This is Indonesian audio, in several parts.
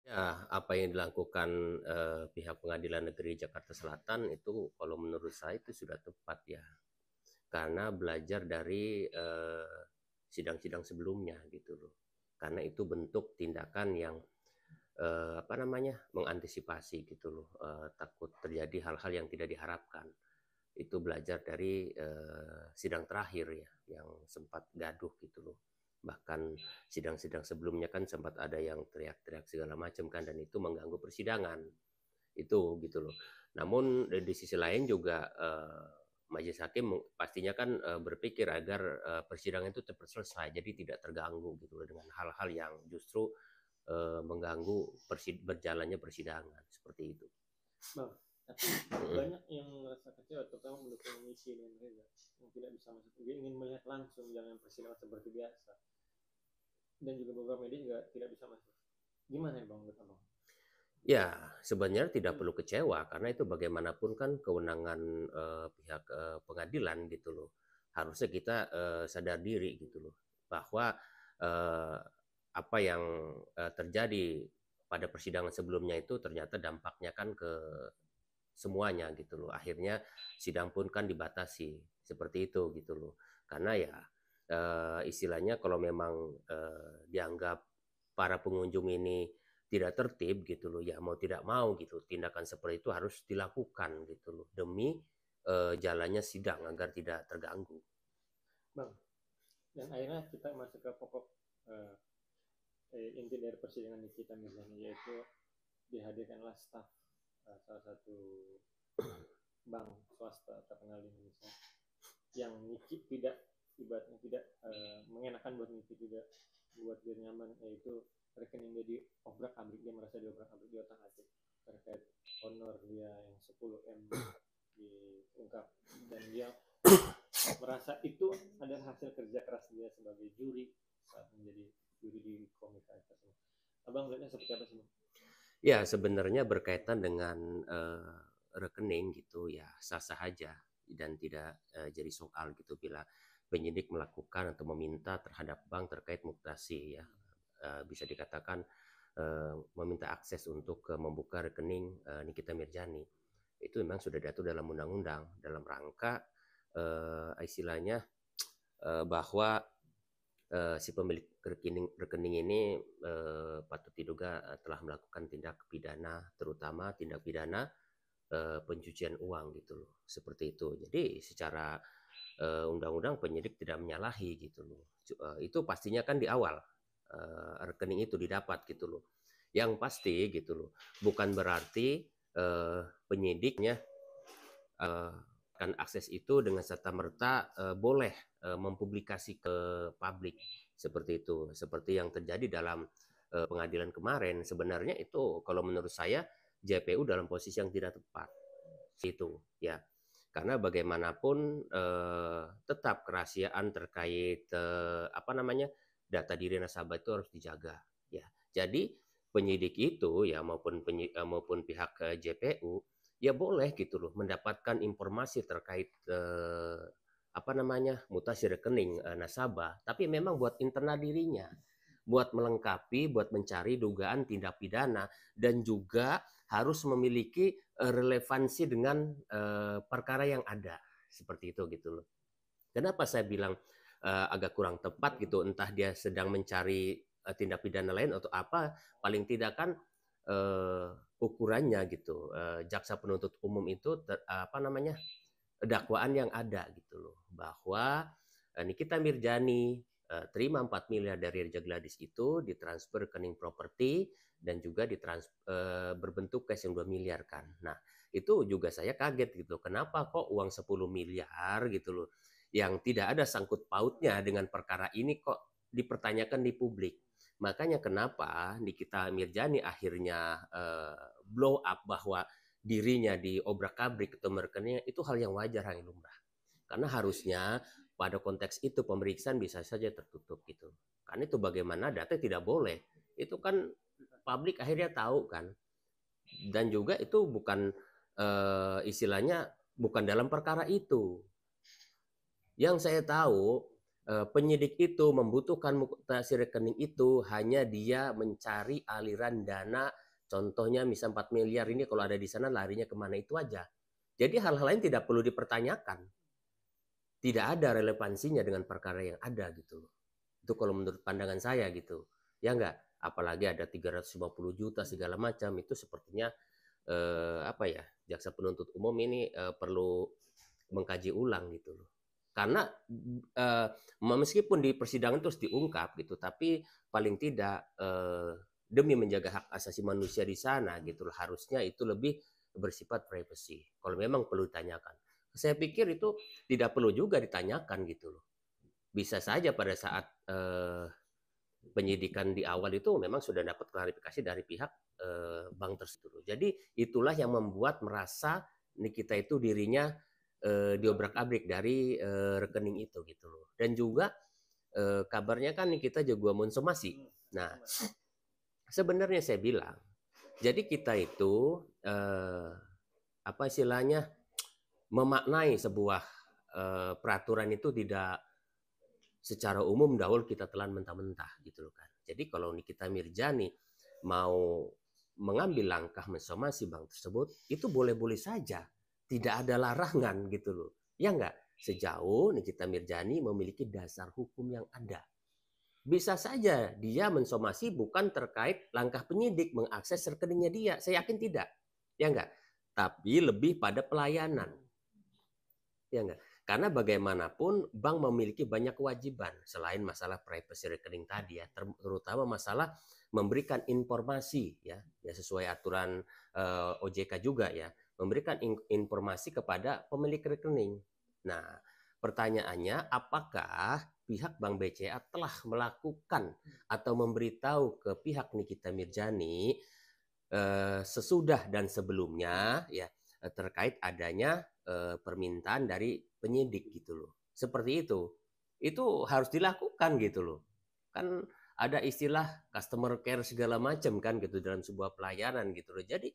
Ya, apa yang dilakukan pihak Pengadilan Negeri Jakarta Selatan itu kalau menurut saya itu sudah tepat ya. Karena belajar dari sidang-sidang sebelumnya gitu loh. Karena itu bentuk tindakan yang apa namanya? Mengantisipasi gitu loh. Takut terjadi hal-hal yang tidak diharapkan. Itu belajar dari sidang terakhir ya yang sempat gaduh gitu loh. Bahkan sidang-sidang sebelumnya kan sempat ada yang teriak-teriak segala macam kan, dan itu mengganggu persidangan itu gitu loh. Namun di sisi lain juga majelis hakim pastinya kan berpikir agar persidangan itu cepat selesai, jadi tidak terganggu gitu loh dengan hal-hal yang justru mengganggu berjalannya persidangan seperti itu. Bang, tapi banyak yang merasa kecewa terutama mendukung misi dan Reza yang tidak bisa masuk. Dia ingin melihat langsung jangan persidangan seperti biasa, dan juga beberapa media juga tidak bisa masuk. Gimana ya bang menurut abang? Ya, sebenarnya tidak perlu kecewa karena itu bagaimanapun kan kewenangan pihak pengadilan gitu loh. Harusnya kita sadar diri gitu loh bahwa eh, apa yang terjadi pada persidangan sebelumnya itu ternyata dampaknya kan ke semuanya gitu loh. Akhirnya sidang pun kan dibatasi seperti itu gitu loh. Karena ya istilahnya kalau memang dianggap para pengunjung ini tidak tertib gitu loh, ya mau tidak mau gitu tindakan seperti itu harus dilakukan gitu loh demi jalannya sidang agar tidak terganggu. Bang, dan akhirnya kita masuk ke pokok inti dari persidangan Nikita Mirzani, yaitu dihadirkanlah staf salah satu bank swasta terkenal di Indonesia yang Niki tidak ibaratnya tidak mengenakan buat Niki, tidak buat dia nyaman, yaitu rekening dia diobrak abrik, dia merasa diobrak abrik di otak atik terkait honor dia yang 10 M diungkap, dan dia merasa itu adalah hasil kerja keras dia sebagai juri saat menjadi juri di komika tersebut. Abang melihatnya seperti apa sih? Ya sebenarnya berkaitan dengan rekening gitu ya sah-sah aja dan tidak jadi soal gitu bila penyidik melakukan atau meminta terhadap bank terkait mutasi ya. Bisa dikatakan meminta akses untuk membuka rekening Nikita Mirjani. Itu memang sudah diatur dalam undang-undang dalam rangka istilahnya bahwa si pemilik rekening ini patut diduga telah melakukan tindak pidana, terutama tindak pidana pencucian uang gitu loh, seperti itu. Jadi secara undang-undang penyidik tidak menyalahi gitu loh. Itu pastinya kan di awal rekening itu didapat gitu loh. Yang pasti gitu loh, bukan berarti penyidiknya kan akses itu dengan serta merta boleh mempublikasi ke publik seperti itu, seperti yang terjadi dalam pengadilan kemarin. Sebenarnya itu kalau menurut saya JPU dalam posisi yang tidak tepat itu ya, karena bagaimanapun tetap kerahasiaan terkait apa namanya data diri nasabah itu harus dijaga ya. Jadi penyidik itu ya maupun pihak JPU ya boleh gitu loh mendapatkan informasi terkait apa namanya mutasi rekening nasabah, tapi memang buat internal dirinya, buat melengkapi, buat mencari dugaan tindak pidana, dan juga harus memiliki relevansi dengan perkara yang ada seperti itu gitu loh. Kenapa saya bilang agak kurang tepat gitu, entah dia sedang mencari tindak pidana lain atau apa, paling tidak kan ukurannya gitu. Jaksa penuntut umum itu apa namanya dakwaan yang ada gitu loh, bahwa Nikita Mirjani terima 4 miliar dari Raja Gladys itu ditransfer ke rekening properti dan juga berbentuk cash yang 2 miliar kan. Nah, itu juga saya kaget gitu. Kenapa kok uang 10 miliar gitu loh yang tidak ada sangkut pautnya dengan perkara ini kok dipertanyakan di publik. Makanya kenapa Nikita Mirjani akhirnya blow up bahwa dirinya diobrak-abrik atau rekeningnya itu hal yang wajar, hal yang lumrah. Karena harusnya pada konteks itu pemeriksaan bisa saja tertutup gitu. Karena itu bagaimana data tidak boleh. Itu kan publik akhirnya tahu kan. Dan juga itu bukan istilahnya bukan dalam perkara itu. Yang saya tahu penyidik itu membutuhkan mutasi rekening itu hanya dia mencari aliran dana, contohnya misal 4 miliar ini kalau ada di sana larinya kemana, itu aja. Jadi hal-hal lain tidak perlu dipertanyakan. Tidak ada relevansinya dengan perkara yang ada gitu loh. Itu kalau menurut pandangan saya gitu. Ya enggak? Apalagi ada 350 juta segala macam, itu sepertinya apa ya, jaksa penuntut umum ini perlu mengkaji ulang gitu loh. Karena meskipun di persidangan terus diungkap gitu, tapi paling tidak demi menjaga hak asasi manusia di sana gitu loh, harusnya itu lebih bersifat privacy. Kalau memang perlu ditanyakan, saya pikir itu tidak perlu juga ditanyakan gitu loh. Bisa saja pada saat penyidikan di awal itu memang sudah dapat klarifikasi dari pihak bank tersebut. Jadi itulah yang membuat merasa Nikita itu dirinya diobrak-abrik dari rekening itu gitu loh. Dan juga kabarnya kan Nikita juga mensomasi. Nah, sebenarnya saya bilang, jadi kita itu apa istilahnya, memaknai sebuah peraturan itu tidak secara umum dahulu kita telan mentah-mentah gitu loh kan. Jadi kalau Nikita Mirjani mau mengambil langkah mensomasi bank tersebut, itu boleh-boleh saja, tidak ada larangan gitu loh. Ya enggak? Sejauh Nikita Mirjani memiliki dasar hukum yang ada. Bisa saja dia mensomasi bukan terkait langkah penyidik mengakses rekeningnya dia. Saya yakin tidak. Ya enggak? Tapi lebih pada pelayanan. Ya enggak? Karena bagaimanapun bank memiliki banyak kewajiban selain masalah privacy rekening tadi ya, terutama masalah memberikan informasi ya sesuai aturan OJK juga ya, memberikan informasi kepada pemilik rekening. Nah, pertanyaannya apakah pihak Bank BCA telah melakukan atau memberitahu ke pihak Nikita Mirjani sesudah dan sebelumnya ya terkait adanya permintaan dari penyidik gitu loh. Seperti itu. Itu harus dilakukan gitu loh. Kan ada istilah customer care segala macam kan gitu dalam sebuah pelayanan gitu loh. Jadi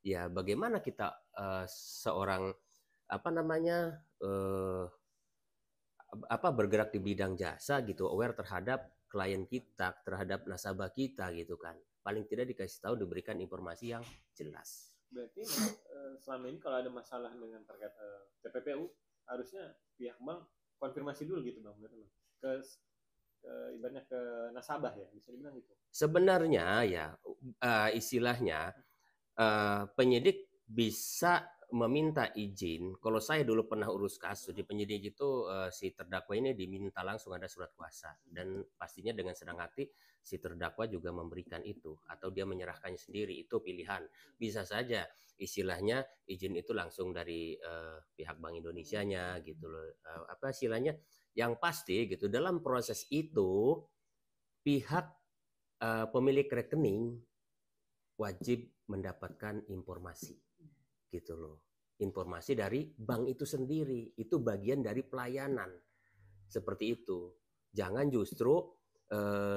ya bagaimana kita seorang apa namanya apa bergerak di bidang jasa gitu, aware terhadap klien kita, terhadap nasabah kita gitu kan. Paling tidak dikasih tahu, diberikan informasi yang jelas. Berarti selama ini kalau ada masalah dengan terkait TPPU, harusnya pihak bank konfirmasi dulu gitu bang, ke ibaratnya ke nasabah ya, bisa dibilang gitu. Sebenarnya ya istilahnya penyidik bisa meminta izin. Kalau saya dulu pernah urus kasus di penyidik itu si terdakwa ini diminta langsung ada surat kuasa dan pastinya dengan senang hati si terdakwa juga memberikan itu atau dia menyerahkannya sendiri, itu pilihan. Bisa saja istilahnya izin itu langsung dari pihak Bank Indonesianya gitu loh. Apa istilahnya? Yang pasti gitu dalam proses itu pihak pemilik rekening wajib mendapatkan informasi gitu loh, informasi dari bank itu sendiri, itu bagian dari pelayanan seperti itu. Jangan justru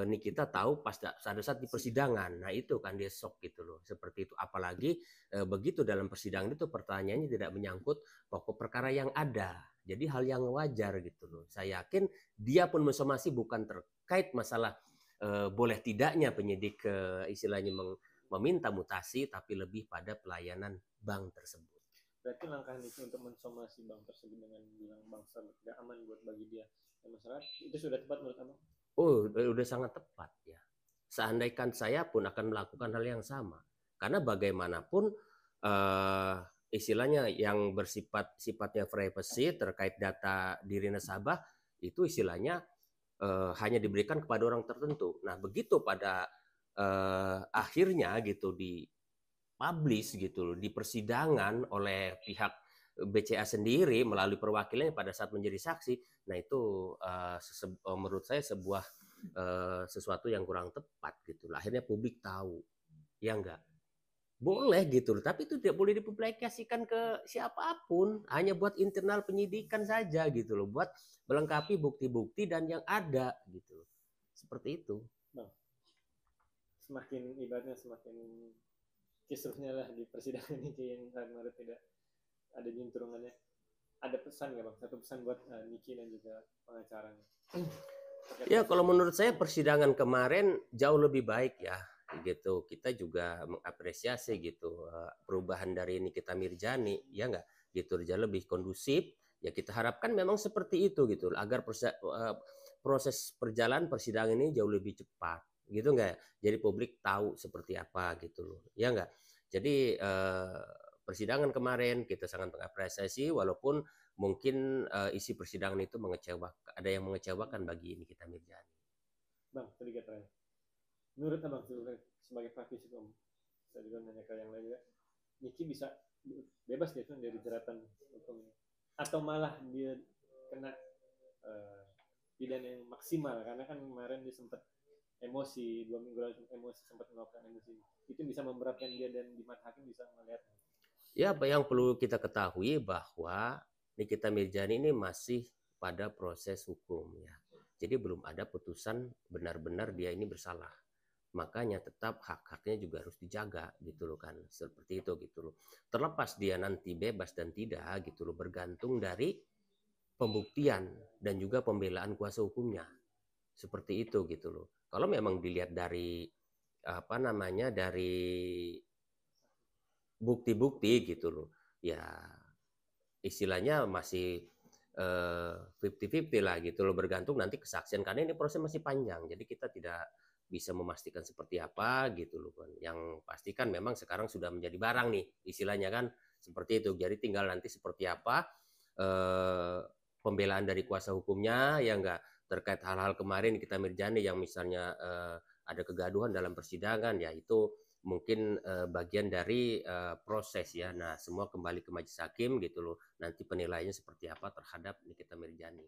Nikita tahu pas pada saat di persidangan, nah itu kan dia shock gitu loh, seperti itu. Apalagi begitu dalam persidangan itu pertanyaannya tidak menyangkut pokok perkara yang ada, jadi hal yang wajar gitu loh. Saya yakin dia pun mensomasi bukan terkait masalah boleh tidaknya penyidik istilahnya meminta mutasi, tapi lebih pada pelayanan bank tersebut. Berarti langkah Niki untuk mensomasi bank tersebut dengan bilang bank tersebut tidak aman buat bagi dia dan masyarakat, itu sudah tepat menurut abang? Oh, udah sangat tepat ya. Seandainya saya pun akan melakukan hal yang sama. Karena bagaimanapun istilahnya yang sifatnya privacy terkait data diri nasabah itu istilahnya hanya diberikan kepada orang tertentu. Nah, begitu pada akhirnya gitu di publish gitu loh di persidangan oleh pihak BCA sendiri melalui perwakilannya pada saat menjadi saksi. Nah, itu menurut saya sebuah sesuatu yang kurang tepat gitu. Akhirnya publik tahu. Ya enggak? Boleh gitu loh, tapi itu tidak boleh dipublikasikan ke siapapun, hanya buat internal penyidikan saja gitu loh, buat melengkapi bukti-bukti dan yang ada gitu. Seperti itu. Bang, semakin ibaratnya semakin kisruhnya lah di persidangan ini yang kemarin tidak ada juntrungannya. ada pesan nggak bang? Satu pesan buat Niki dan juga pengacaranya. Ya, kalau menurut saya persidangan kemarin jauh lebih baik ya, gitu. Kita juga mengapresiasi gitu perubahan dari Nikita Mirjani, ya nggak, gitu. Jauh lebih kondusif. Ya kita harapkan memang seperti itu gitu, agar proses perjalanan persidangan ini jauh lebih cepat, gitu nggak? Jadi publik tahu seperti apa gitu loh, ya nggak. Jadi persidangan kemarin kita sangat mengapresiasi, walaupun mungkin isi persidangan itu mengecewakan, ada yang mengecewakan bagi Nikita Mirjani. Bang, sedikit terakhir. Menurut abang sebagai praktisi hukum, saya juga nanya ke yang lain juga, Niki bisa bebas gitu dari jeratan hukum ini, atau malah dia kena pidana yang maksimal karena kan kemarin dia sempat emosi 2 minggu lalu emosi sempat melakukan emosi itu bisa memberatkan dia dan di mata hakim bisa melihat. Ya, apa yang perlu kita ketahui bahwa Nikita Mirjani ini masih pada proses hukum ya. Jadi belum ada putusan benar-benar dia ini bersalah. Makanya tetap hak-haknya juga harus dijaga gitu loh kan. Seperti itu gitu loh. Terlepas dia nanti bebas dan tidak gitu loh, bergantung dari pembuktian dan juga pembelaan kuasa hukumnya. Seperti itu gitu loh. Kalau memang dilihat dari apa namanya, dari bukti-bukti gitu loh, ya istilahnya masih 50-50 lah gitu loh, bergantung nanti kesaksian, karena ini proses masih panjang, jadi kita tidak bisa memastikan seperti apa gitu loh kan. Yang pasti kan memang sekarang sudah menjadi barang nih istilahnya kan, seperti itu. Jadi tinggal nanti seperti apa pembelaan dari kuasa hukumnya, ya enggak, terkait hal-hal kemarin kita Mirjani yang misalnya ada kegaduhan dalam persidangan, ya itu mungkin bagian dari proses ya. Nah, semua kembali ke majelis hakim gitu loh. Nanti penilaiannya seperti apa terhadap Nikita Mirjani.